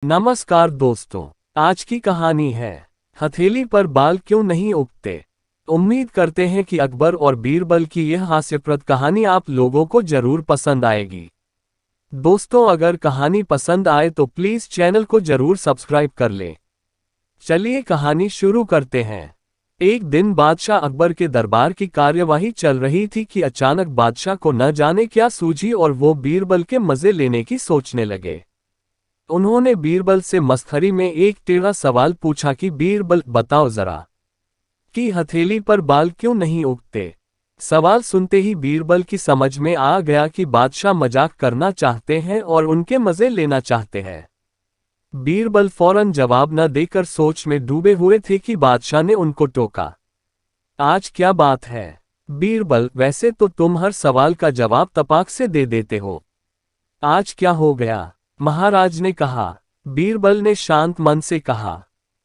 नमस्कार दोस्तों, आज की कहानी है हथेली पर बाल क्यों नहीं उगते। उम्मीद करते हैं कि अकबर और बीरबल की यह हास्यप्रद कहानी आप लोगों को जरूर पसंद आएगी। दोस्तों, अगर कहानी पसंद आए तो प्लीज चैनल को जरूर सब्सक्राइब कर लें। चलिए कहानी शुरू करते हैं। एक दिन बादशाह अकबर के दरबार की कार्यवाही चल रही थी कि अचानक बादशाह को न जाने क्या सूझी और वो बीरबल के मजे लेने की सोचने लगे। उन्होंने बीरबल से मस्खरी में एक टेढ़ा सवाल पूछा कि बीरबल बताओ जरा कि हथेली पर बाल क्यों नहीं उगते। सवाल सुनते ही बीरबल की समझ में आ गया कि बादशाह मजाक करना चाहते हैं और उनके मजे लेना चाहते हैं। बीरबल फौरन जवाब न देकर सोच में डूबे हुए थे कि बादशाह ने उनको टोका। आज क्या बात है बीरबल, वैसे तो तुम हर सवाल का जवाब तपाक से दे देते हो। आज क्या हो गया? महाराज ने कहा। बीरबल ने शांत मन से कहा,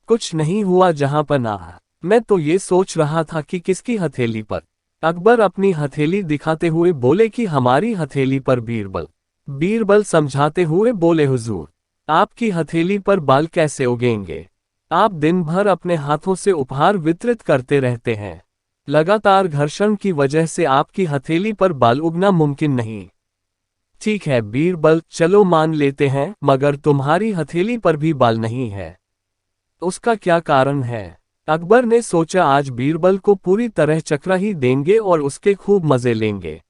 कुछ नहीं हुआ जहांपनाह, मैं तो ये सोच रहा था कि किसकी हथेली पर। अकबर अपनी हथेली दिखाते हुए बोले कि हमारी हथेली पर। बीरबल समझाते हुए बोले, हुजूर, आपकी हथेली पर बाल कैसे उगेंगे? आप दिन भर अपने हाथों से उपहार वितरित करते रहते हैं। लगातार घर्षण की वजह से आपकी हथेली पर बाल उगना मुमकिन नहीं। ठीक है बीरबल, चलो मान लेते हैं, मगर तुम्हारी हथेली पर भी बाल नहीं है। उसका क्या कारण है? अकबर ने सोचा आज बीरबल को पूरी तरह चकरा ही देंगे और उसके खूब मजे लेंगे।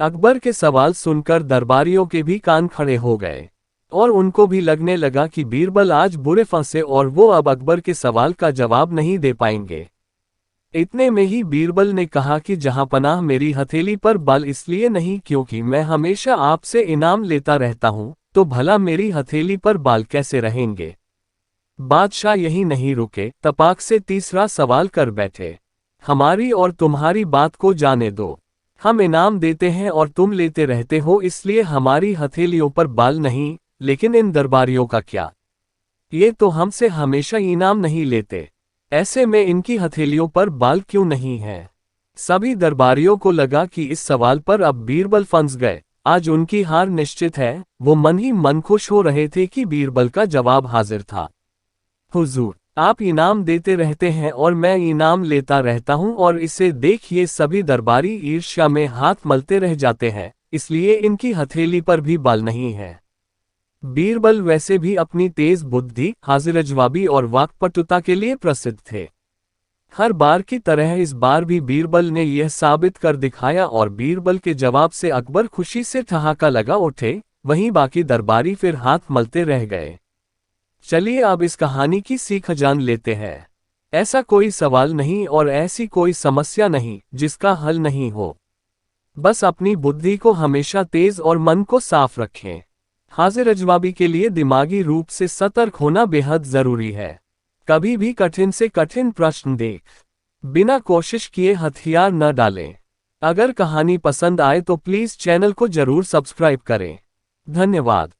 अकबर के सवाल सुनकर दरबारियों के भी कान खड़े हो गए और उनको भी लगने लगा कि बीरबल आज बुरे फंसे और वो अब अकबर के सवाल का जवाब नहीं दे पाएंगे। इतने में ही बीरबल ने कहा कि जहांपनाह, मेरी हथेली पर बाल इसलिए नहीं क्योंकि मैं हमेशा आपसे इनाम लेता रहता हूं, तो भला मेरी हथेली पर बाल कैसे रहेंगे? बादशाह यही नहीं रुके, तपाक से तीसरा सवाल कर बैठे। हमारी और तुम्हारी बात को जाने दो। हम इनाम देते हैं और तुम लेते रहते हो, इसलिए हमारी हथेलियों पर बाल नहीं, लेकिन इन दरबारियों का क्या? ये तो हमसे हमेशा इनाम नहीं लेते, ऐसे में इनकी हथेलियों पर बाल क्यों नहीं है? सभी दरबारियों को लगा कि इस सवाल पर अब बीरबल फंस गए। आज उनकी हार निश्चित है। वो मन ही मन खुश हो रहे थे कि बीरबल का जवाब हाजिर था। हुजूर, आप इनाम देते रहते हैं और मैं इनाम लेता रहता हूं, और इसे देखिए सभी दरबारी ईर्ष्या में हाथ मलते रह जाते हैं, इसलिए इनकी हथेली पर भी बाल नहीं है। बीरबल वैसे भी अपनी तेज बुद्धि, हाजिरजवाबी और वाक्पटुता के लिए प्रसिद्ध थे। हर बार की तरह इस बार भी बीरबल ने यह साबित कर दिखाया और बीरबल के जवाब से अकबर खुशी से ठहाका लगा उठे। वहीं बाकी दरबारी फिर हाथ मलते रह गए। चलिए अब इस कहानी की सीख जान लेते हैं। ऐसा कोई सवाल नहीं और ऐसी कोई समस्या नहीं जिसका हल नहीं हो। बस अपनी बुद्धि को हमेशा तेज और मन को साफ रखें। हाजिरजवाबी के लिए दिमागी रूप से सतर्क होना बेहद जरूरी है। कभी भी कठिन से कठिन प्रश्न देख बिना कोशिश किए हथियार न डालें। अगर कहानी पसंद आए तो प्लीज चैनल को जरूर सब्सक्राइब करें। धन्यवाद।